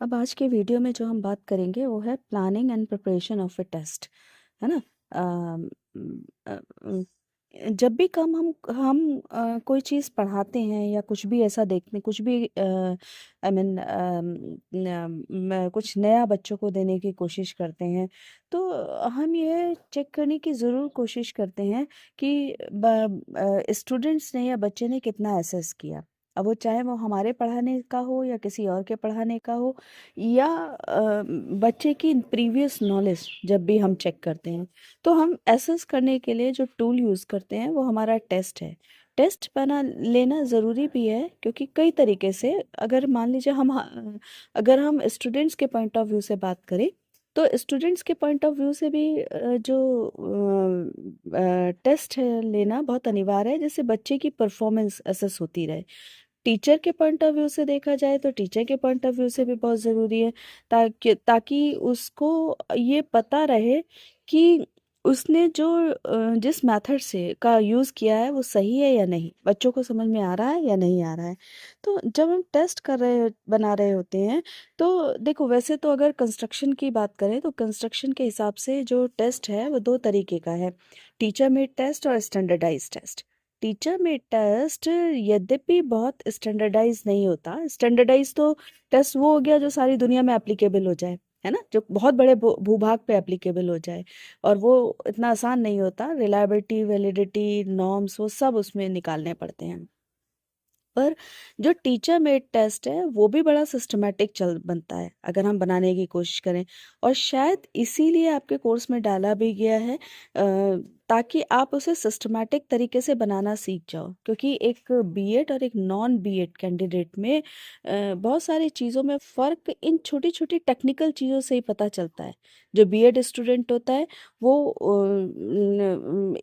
अब आज के वीडियो में जो हम बात करेंगे वो है planning and preparation of a test, है ना? अम, अ, उम, जब भी हम कोई चीज़ पढ़ाते हैं या कुछ भी ऐसा देखते हैं, कुछ भी आई मीन कुछ नया बच्चों को देने की कोशिश करते हैं, तो हम ये चेक करने की ज़रूर कोशिश करते हैं कि स्टूडेंट्स ने या बच्चे ने कितना एसेस किया। अब वो चाहे वो हमारे पढ़ाने का हो या किसी और के पढ़ाने का हो, या बच्चे की प्रीवियस नॉलेज जब भी हम चेक करते हैं, तो हम एसेस करने के लिए जो टूल यूज़ करते हैं वो हमारा टेस्ट है। टेस्ट बना लेना ज़रूरी भी है, क्योंकि कई तरीके से अगर मान लीजिए अगर हम स्टूडेंट्स के पॉइंट ऑफ व्यू से बात करें, तो स्टूडेंट्स के पॉइंट ऑफ व्यू से भी जो टेस्ट है लेना बहुत अनिवार्य है, जिससे बच्चे की परफॉर्मेंस असेस होती रहे। टीचर के पॉइंट ऑफ व्यू से देखा जाए तो टीचर के पॉइंट ऑफ व्यू से भी बहुत ज़रूरी है, ताकि उसको ये पता रहे कि उसने जिस मेथड से का यूज़ किया है वो सही है या नहीं, बच्चों को समझ में आ रहा है या नहीं आ रहा है। तो जब हम टेस्ट बना रहे होते हैं, तो देखो, वैसे तो अगर कंस्ट्रक्शन की बात करें तो कंस्ट्रक्शन के हिसाब से जो टेस्ट है वो दो तरीके का है, टीचर मेड टेस्ट और स्टैंडर्डाइज टेस्ट। टीचर में टेस्ट यद्यपि बहुत स्टैंडर्डाइज नहीं होता। स्टैंडर्डाइज तो टेस्ट वो हो गया जो सारी दुनिया में एप्लीकेबल हो जाए, है ना, जो बहुत बड़े भूभाग पे एप्लीकेबल हो जाए, और वो इतना आसान नहीं होता। रिलायबिलिटी, वैलिडिटी, नॉर्म्स, वो सब उसमें निकालने पड़ते हैं। पर जो टीचर मेड टेस्ट है वो भी बड़ा सिस्टमेटिक चल बनता है अगर हम बनाने की कोशिश करें, और शायद इसीलिए आपके कोर्स में डाला भी गया है, ताकि आप उसे सिस्टमेटिक तरीके से बनाना सीख जाओ। क्योंकि एक बीएड और एक नॉन बीएड कैंडिडेट में बहुत सारी चीज़ों में फ़र्क इन छोटी छोटी टेक्निकल चीज़ों से ही पता चलता है। जो बीएड स्टूडेंट होता है वो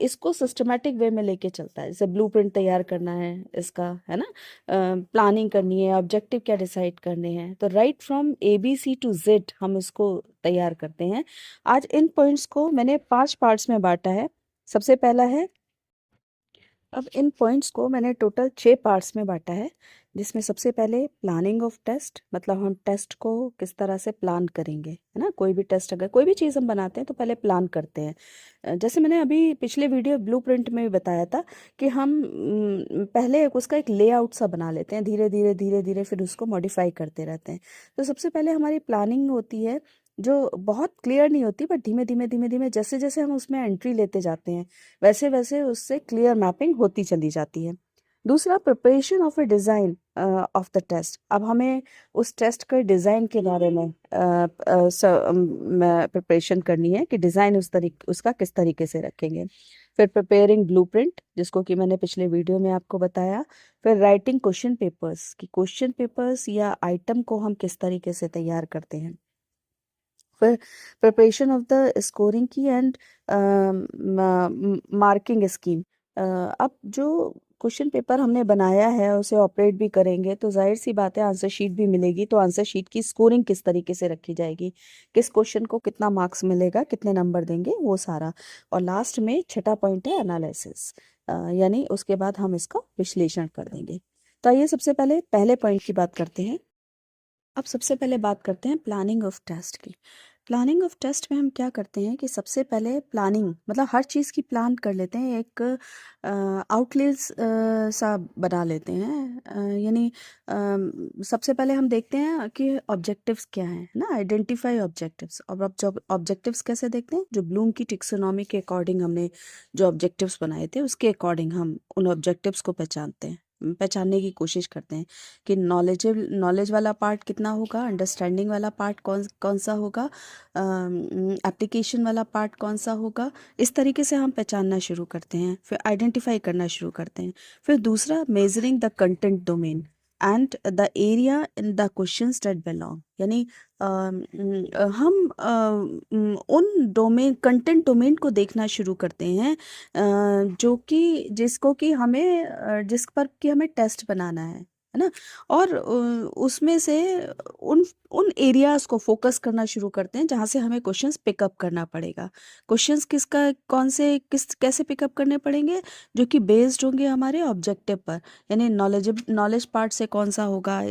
इसको सिस्टमेटिक वे में लेके चलता है, जैसे ब्लूप्रिंट तैयार करना है इसका, है ना, प्लानिंग करनी है, ऑब्जेक्टिव क्या डिसाइड करने हैं, तो right from ABC to Z हम इसको तैयार करते हैं। आज इन पॉइंट्स को मैंने 5 पार्ट्स में बांटा है। सबसे पहला है, अब इन पॉइंट्स को मैंने टोटल 6 पार्ट्स में बांटा है, जिसमें सबसे पहले प्लानिंग ऑफ टेस्ट, मतलब हम टेस्ट को किस तरह से प्लान करेंगे, है ना। कोई भी टेस्ट, अगर कोई भी चीज़ हम बनाते हैं तो पहले प्लान करते हैं। जैसे मैंने अभी पिछले वीडियो ब्लूप्रिंट में भी बताया था कि हम पहले उसका एक लेआउट सा बना लेते हैं, धीरे धीरे धीरे धीरे फिर उसको मॉडिफाई करते रहते हैं। तो सबसे पहले हमारी प्लानिंग होती है, जो बहुत क्लियर नहीं होती, बट धीमे धीमे धीमे धीमे जैसे जैसे हम उसमें एंट्री लेते जाते हैं, वैसे वैसे उससे क्लियर मैपिंग होती चली जाती है। दूसरा, preparation of a design of the test. अब हमें उस टेस्ट के डिज़ाइन के बारे में प्रिपरेशन करनी है कि डिज़ाइन उसका किस तरीके से रखेंगे। फिर प्रिपेयरिंग ब्लूप्रिंट, जिसको कि मैंने पिछले वीडियो में आपको बताया। फिर राइटिंग क्वेश्चन पेपर्स, कि क्वेश्चन पेपर्स या आइटम को हम किस तरीके से तैयार करते हैं। फिर प्रिपरेशन ऑफ द स्कोरिंग की एंड मार्किंग स्कीम। अब जो क्वेश्चन पेपर हमने बनाया है उसे ऑपरेट भी करेंगे, तो जाहिर सी बात है आंसर शीट भी मिलेगी, तो आंसर शीट की स्कोरिंग किस तरीके से रखी जाएगी, किस क्वेश्चन को कितना मार्क्स मिलेगा, कितने नंबर देंगे, वो सारा। और लास्ट में छठा पॉइंट है एनालिसिस, यानी उसके बाद हम इसका विश्लेषण कर देंगे। तो आइए सबसे पहले पहले पॉइंट की बात करते हैं। अब सबसे पहले बात करते हैं प्लानिंग ऑफ टेस्ट की। प्लानिंग ऑफ टेस्ट में हम क्या करते हैं कि सबसे पहले प्लानिंग, मतलब हर चीज़ की प्लान कर लेते हैं, एक आउटलेस सा बना लेते हैं, यानी सबसे पहले हम देखते हैं कि ऑब्जेक्टिव्स क्या हैं, है ना, आइडेंटिफाई ऑब्जेक्टिव्स। और अब जो ऑब्जेक्टिव्स कैसे देखते हैं, जो ब्लूम की टिक्सोनॉमी के अकॉर्डिंग हमने जो ऑब्जेक्टिव्स बनाए थे उसके अकॉर्डिंग हम उन ऑब्जेक्टिव्स को पहचानते हैं, पहचानने की कोशिश करते हैं कि नॉलेज वाला पार्ट कितना होगा, अंडरस्टैंडिंग वाला पार्ट कौन कौन सा होगा, एप्लीकेशन वाला पार्ट कौन सा होगा। इस तरीके से हम पहचानना शुरू करते हैं, फिर आइडेंटिफाई करना शुरू करते हैं। फिर दूसरा, measuring the content domain and the area in the questions that belong, यानी हम उन कंटेंट डोमेन को देखना शुरू करते हैं, जो कि जिसको कि हमें जिस पर कि हमें टेस्ट बनाना है, है ना। और उसमें से उन उन एरियाज को फोकस करना शुरू करते हैं जहाँ से हमें क्वेश्चंस पिकअप करना पड़ेगा। क्वेश्चंस कैसे पिकअप करने पड़ेंगे, जो कि बेस्ड होंगे हमारे ऑब्जेक्टिव पर। यानी नॉलेज पार्ट से कौन सा होगा,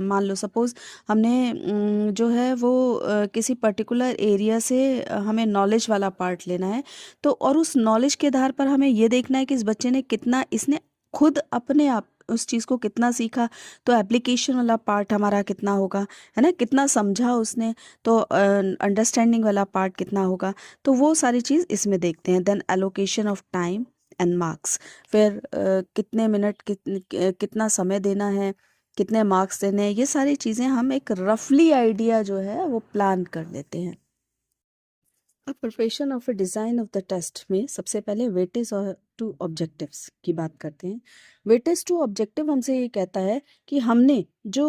मान लो सपोज हमने जो है वो किसी पर्टिकुलर एरिया से हमें नॉलेज वाला पार्ट लेना है, तो और उस नॉलेज के आधार पर हमें ये देखना है कि इस बच्चे ने इसने खुद अपने आप उस चीज़ को कितना सीखा। तो एप्लीकेशन वाला पार्ट हमारा कितना होगा, है ना, कितना समझा उसने, तो अंडरस्टैंडिंग वाला पार्ट कितना होगा। तो वो सारी चीज़ इसमें देखते हैं। Then allocation of time and marks, फिर कितने मिनट कितना समय देना है, कितने मार्क्स देने हैं, ये सारी चीज़ें हम एक रफली आइडिया जो है वो प्लान कर लेते हैं। अब preparation of a design of the test में सबसे पहले वेटेज और टू ऑब्जेक्टिव्स की बात करते हैं। वेटेज टू ऑब्जेक्टिव हमसे ये कहता है कि हमने जो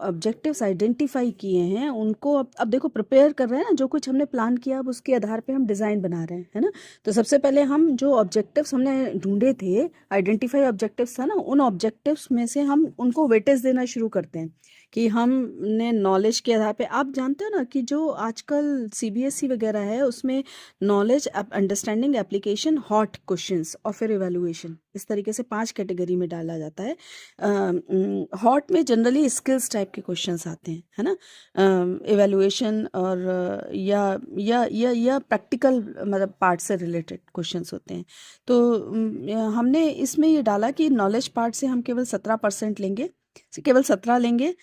ऑब्जेक्टिव्स आइडेंटिफाई किए हैं उनको अब देखो प्रिपेयर कर रहे हैं ना, जो कुछ हमने प्लान किया अब उसके आधार पे हम डिज़ाइन बना रहे हैं, है ना। तो सबसे पहले हम जो ऑब्जेक्टिव्स हमने ढूंढे थे, आइडेंटिफाई ऑब्जेक्टिव्स था ना, उन ऑब्जेक्टिव्स में से हम उनको वेटेज देना शुरू करते हैं कि हमने नॉलेज के आधार पे। आप जानते हो ना कि जो आजकल सीबीएसई वगैरह है उसमें knowledge, understanding, application, hot questions और फिर इवैल्यूएशन, इस तरीके से 5 कैटेगरी में डाला जाता है। हॉट में जनरली स्किल्स टाइप के क्वेश्चंस आते हैं, है ना। इवैल्यूएशन और या प्रैक्टिकल मतलब पार्ट से रिलेटेड क्वेश्चंस होते हैं। तो हमने इसमें ये डाला कि नॉलेज पार्ट से हम केवल 17% लेंगे, केवल 17 लेंगे।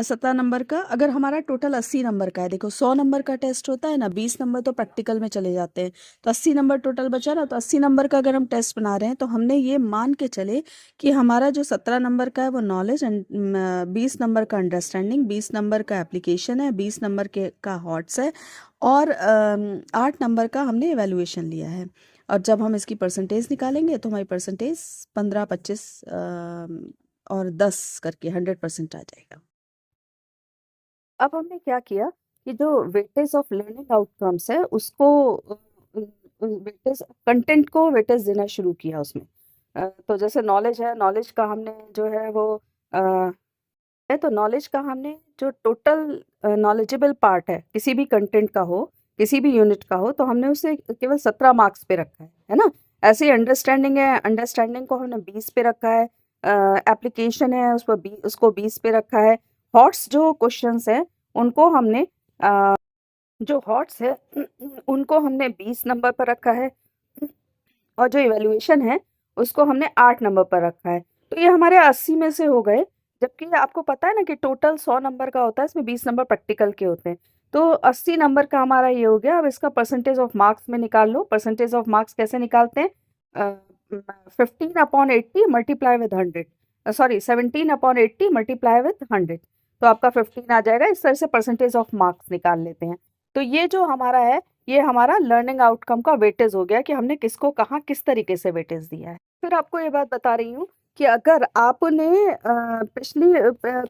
17 नंबर का, अगर हमारा टोटल 80 नंबर का है, देखो 100 नंबर का टेस्ट होता है ना, 20 नंबर तो प्रैक्टिकल में चले जाते हैं, तो 80 नंबर टोटल बचा ना। तो 80 नंबर का अगर हम टेस्ट बना रहे हैं तो हमने ये मान के चले कि हमारा जो 17 नंबर का है वो नॉलेज, 20 नंबर का अंडरस्टैंडिंग, 20 नंबर का एप्लीकेशन है, 20 नंबर के का हॉट्स है, और 8 नंबर का हमने एवेल्युएशन लिया है। और जब हम इसकी परसेंटेज निकालेंगे तो हमारी परसेंटेज 15, 25 और 10 करके 100% आ जाएगा। अब हमने क्या किया कि जो वेटेज ऑफ लर्निंग आउटकम्स है उसको वेटेज, कंटेंट को वेटेज देना शुरू किया उसमें। तो जैसे नॉलेज है, नॉलेज का हमने जो है वो है, तो नॉलेज का हमने जो टोटल नॉलेजेबल पार्ट है किसी भी कंटेंट का हो, किसी भी यूनिट का हो, तो हमने उसे केवल 17 मार्क्स पे रखा है ना। ऐसे ही अंडरस्टैंडिंग है, अंडरस्टैंडिंग को हमने 20 पे रखा है। एप्लीकेशन है उसको 20 पे रखा है। हॉट्स जो क्वेश्चंस हैं उनको हमने जो हॉट्स है उनको हमने 20 नंबर पर रखा है, और जो इवैल्यूएशन है उसको हमने 8 नंबर पर रखा है। तो ये हमारे 80 में से हो गए, जबकि आपको पता है ना कि टोटल 100 नंबर का होता है, इसमें 20 नंबर प्रैक्टिकल के होते हैं। तो 80 नंबर का हमारा ये हो गया। अब इसका परसेंटेज ऑफ मार्क्स में निकाल लो। परसेंटेज ऑफ मार्क्स कैसे निकालते हैं? 15/80 multiply with 100, sorry 17/80 multiply with 100, तो आपका 15 आ जाएगा। इस तरह से परसेंटेज ऑफ मार्क्स निकाल लेते हैं। तो ये जो हमारा है, ये हमारा लर्निंग आउटकम का वेटेज हो गया कि हमने किसको कहाँ किस तरीके से वेटेज दिया है। फिर आपको ये बात बता रही हूँ कि अगर आपने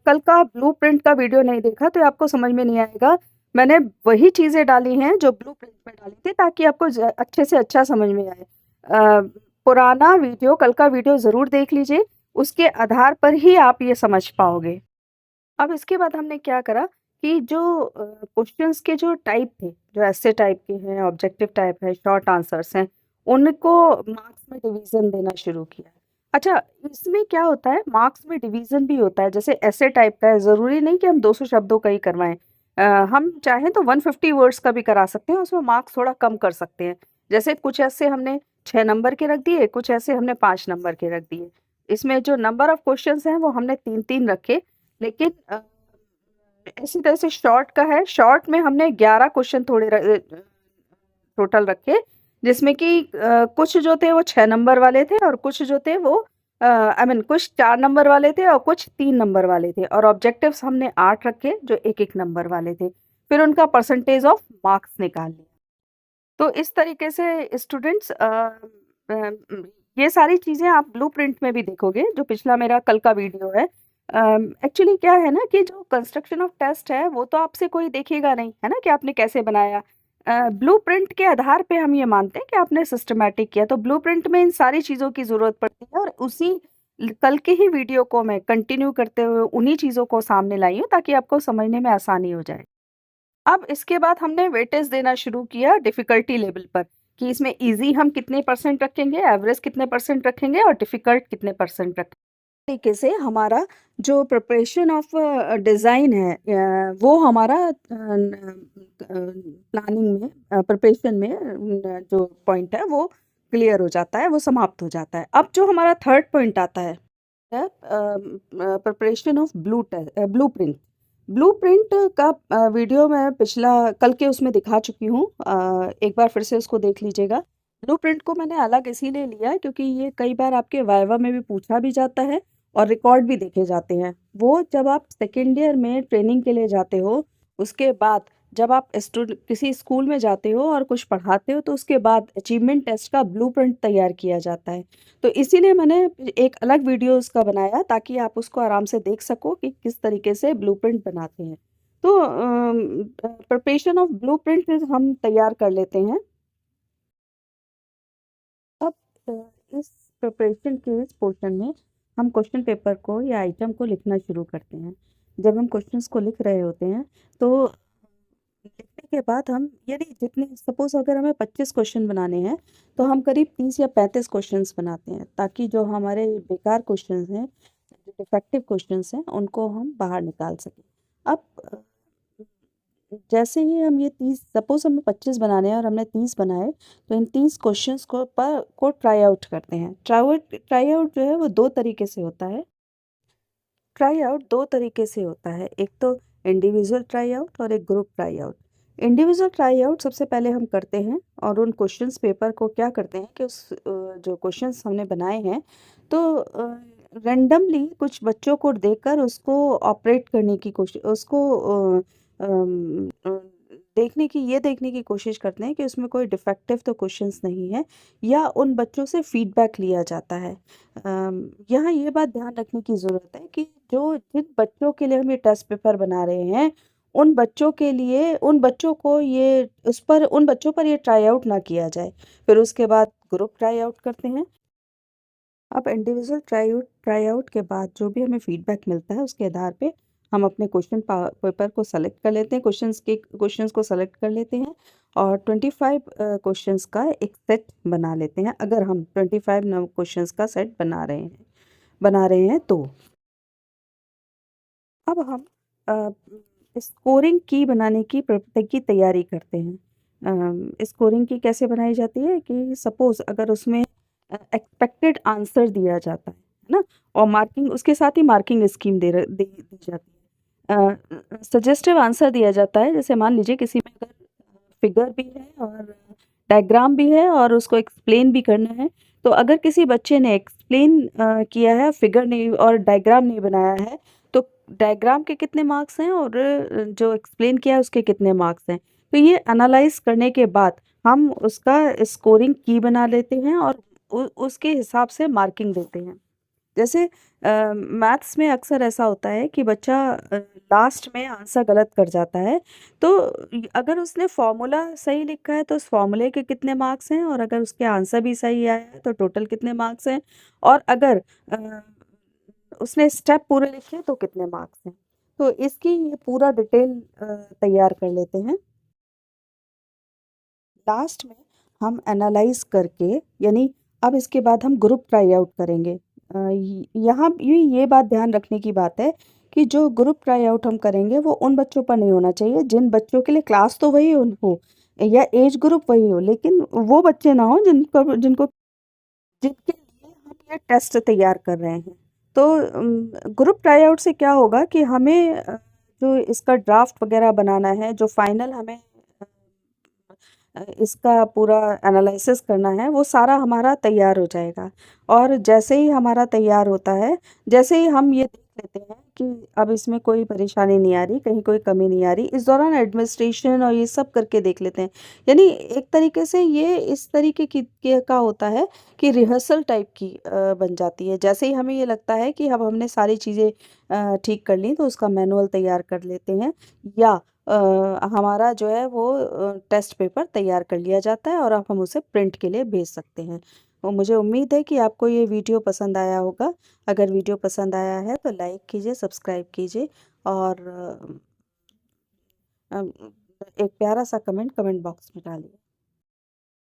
कल का ब्लूप्रिंट का वीडियो नहीं देखा तो आपको समझ में नहीं आएगा। मैंने वही चीज़ें डाली हैं जो ब्लूप्रिंट में डाली थी, ताकि आपको अच्छे से अच्छा समझ में आए। पुराना वीडियो, कल का वीडियो ज़रूर देख लीजिए, उसके आधार पर ही आप ये समझ पाओगे। अब इसके बाद हमने क्या करा कि जो क्वेश्चंस के जो टाइप थे, जो ऐसे टाइप के हैं, ऑब्जेक्टिव टाइप है, शॉर्ट आंसर्स हैं, उनको मार्क्स में डिवीजन देना शुरू किया। अच्छा, इसमें क्या होता है, मार्क्स में डिवीजन भी होता है। जैसे ऐसे टाइप का है, ज़रूरी नहीं कि हम 200 शब्दों का ही करवाएं। हम चाहें तो 150 वर्ड्स का भी करा सकते हैं, उसमें मार्क्स थोड़ा कम कर सकते हैं। जैसे कुछ ऐसे हमने 6 नंबर के रख दिए, कुछ ऐसे हमने 5 नंबर के रख दिए। इसमें जो नंबर ऑफ क्वेश्चंस हैं वो हमने 3-3 रखे, लेकिन इसी तरह से शॉर्ट का है। शॉर्ट में हमने 11 क्वेश्चन टोटल रखे, जिसमें कि कुछ जो थे वो 6 नंबर वाले थे, और कुछ जो थे वो कुछ 4 नंबर वाले थे और कुछ 3 नंबर वाले थे। और ऑब्जेक्टिव्स हमने 8 रखे जो 1-1 नंबर वाले थे। फिर उनका परसेंटेज ऑफ मार्क्स निकाल लिया। तो इस तरीके से स्टूडेंट्स, ये सारी चीज़ें आप ब्लूप्रिंट में भी देखोगे, जो पिछला मेरा कल का वीडियो है। एक्चुअली क्या है ना कि जो कंस्ट्रक्शन ऑफ टेस्ट है वो तो आपसे कोई देखेगा नहीं, है ना, कि आपने कैसे बनाया। ब्लूप्रिंट के आधार पे हम ये मानते हैं कि आपने सिस्टमैटिक किया। तो ब्लूप्रिंट में इन सारी चीज़ों की ज़रूरत पड़ती है, और उसी कल के ही वीडियो को मैं कंटिन्यू करते हुए उन्हीं चीज़ों को सामने लाई हूँ ताकि आपको समझने में आसानी हो जाए। अब इसके बाद हमने वेटेज देना शुरू किया डिफ़िकल्टी लेवल पर कि इसमें ईज़ी हम कितने परसेंट रखेंगे, एवरेज कितने परसेंट रखेंगे और डिफ़िकल्ट कितने परसेंट रखेंगे। तरीके से हमारा जो प्रिपरेशन ऑफ डिज़ाइन है वो हमारा प्लानिंग में प्रिपरेशन में जो पॉइंट है वो क्लियर हो जाता है, वो समाप्त हो जाता है। अब जो हमारा थर्ड पॉइंट आता है प्रिपरेशन ऑफ ब्लूप्रिंट। ब्लूप्रिंट का वीडियो मैं पिछला कल के उसमें दिखा चुकी हूँ। एक बार फिर से उसको देख लीजिएगा। ब्लूप्रिंट को मैंने अलग इसीलिए लिया है क्योंकि ये कई बार आपके वाइवा में भी पूछा भी जाता है और रिकॉर्ड भी देखे जाते हैं। वो जब आप सेकेंड ईयर में ट्रेनिंग के लिए जाते हो, उसके बाद जब आप किसी स्कूल में जाते हो और कुछ पढ़ाते हो तो उसके बाद अचीवमेंट टेस्ट का ब्लूप्रिंट तैयार किया जाता है। तो इसीलिए मैंने एक अलग वीडियो उसका बनाया ताकि आप उसको आराम से देख सको कि किस तरीके से ब्लूप्रिंट बनाते हैं। तो प्रिपरेशन ऑफ ब्लूप्रिंट हम तैयार कर लेते हैं। अब इस प्रिपरेशन के इस पोर्शन में हम क्वेश्चन पेपर को या आइटम को लिखना शुरू करते हैं। जब हम क्वेश्चंस को लिख रहे होते हैं तो लिखने के बाद हम यदि जितने सपोज अगर हमें 25 क्वेश्चन बनाने हैं तो हम करीब 30 या 35 क्वेश्चंस बनाते हैं ताकि जो हमारे बेकार क्वेश्चंस हैं, जो डिफेक्टिव क्वेश्चंस हैं, उनको हम बाहर निकाल सकें। अब जैसे ही हम ये 30 सपोज हमें 25 बनाने हैं और हमने 30 बनाए तो इन 30 क्वेश्चंस को ट्राई आउट करते हैं। ट्राई आउट जो है वो दो तरीके से होता है। ट्राई आउट दो तरीके से होता है, एक तो इंडिविजुअल ट्राई आउट और एक group try out. Individual try out सबसे पहले हम करते हैं और उन क्वेश्चंस पेपर को क्या करते हैं कि उस जो क्वेश्चंस हमने बनाए हैं तो रैंडमली कुछ बच्चों को देकर उसको ऑपरेट करने की कोशिश उसको देखने की कोशिश करते हैं कि उसमें कोई डिफेक्टिव तो क्वेश्चंस नहीं है या उन बच्चों से फीडबैक लिया जाता है। यहाँ ये बात ध्यान रखने की ज़रूरत है कि जो जिन बच्चों के लिए हम ये टेस्ट पेपर बना रहे हैं उन बच्चों पर ये ट्राई आउट ना किया जाए। फिर उसके बाद ग्रुप ट्राई आउट करते हैं। अब इंडिविजुअल ट्राई आउट के बाद जो भी हमें फीडबैक मिलता है उसके आधार पे हम अपने पेपर को सेलेक्ट कर लेते हैं, क्वेश्चंस को सेलेक्ट कर लेते हैं और 25 क्वेश्चंस का एक सेट बना लेते हैं। अगर हम 25 क्वेश्चंस का सेट बना रहे हैं तो अब हम स्कोरिंग की बनाने की तैयारी करते हैं। स्कोरिंग की कैसे बनाई जाती है कि सपोज अगर उसमें एक्सपेक्टेड आंसर दिया जाता है ना, और मार्किंग उसके साथ ही मार्किंग स्कीम दी जाती है। सजेस्टिव आंसर दिया जाता है, जैसे मान लीजिए किसी में अगर फिगर भी है और डायग्राम भी है और उसको एक्सप्लेन भी करना है, तो अगर किसी बच्चे ने एक्सप्लेन किया है, फिगर नहीं और डायग्राम नहीं बनाया है, तो डायग्राम के कितने मार्क्स हैं और जो एक्सप्लेन किया है उसके कितने मार्क्स हैं। तो ये एनालाइज करने के बाद हम उसका स्कोरिंग की बना लेते हैं और उसके हिसाब से मार्किंग देते हैं। जैसे मैथ्स में अक्सर ऐसा होता है कि बच्चा लास्ट में आंसर गलत कर जाता है, तो अगर उसने फॉर्मूला सही लिखा है तो उस फॉर्मूले के कितने मार्क्स हैं और अगर उसके आंसर भी सही आया है तो टोटल कितने मार्क्स हैं और अगर उसने स्टेप पूरे लिखे तो कितने मार्क्स हैं। तो इसकी ये पूरा डिटेल तैयार कर लेते हैं। लास्ट में हम एनालाइज करके यानी अब इसके बाद हम ग्रुप ट्राई आउट करेंगे। यहाँ ये बात ध्यान रखने की बात है कि जो ग्रुप ट्राई आउट हम करेंगे वो उन बच्चों पर नहीं होना चाहिए जिन बच्चों के लिए क्लास तो वही हो या एज ग्रुप वही हो, लेकिन वो बच्चे ना हो जिनको जिनको जिनके लिए हम ये टेस्ट तैयार कर रहे हैं। तो ग्रुप ट्राई आउट से क्या होगा कि हमें जो इसका ड्राफ्ट वगैरह बनाना है, जो फाइनल हमें इसका पूरा एनालिसिस करना है, वो सारा हमारा तैयार हो जाएगा। और जैसे ही हमारा तैयार होता है, जैसे ही हम ये देख लेते हैं कि अब इसमें कोई परेशानी नहीं आ रही, कहीं कोई कमी नहीं आ रही, इस दौरान एडमिनिस्ट्रेशन और ये सब करके देख लेते हैं। यानी एक तरीके से ये इस तरीके का होता है कि रिहर्सल टाइप की बन जाती है। जैसे ही हमें ये लगता है कि अब हमने सारी चीज़ें ठीक कर ली तो उसका मैनुअल तैयार कर लेते हैं या हमारा जो है वो टेस्ट पेपर तैयार कर लिया जाता है और अब हम उसे प्रिंट के लिए भेज सकते हैं। मुझे उम्मीद है कि आपको ये वीडियो पसंद आया होगा। अगर वीडियो पसंद आया है तो लाइक कीजिए, सब्सक्राइब कीजिए और एक प्यारा सा कमेंट बॉक्स में डालिए।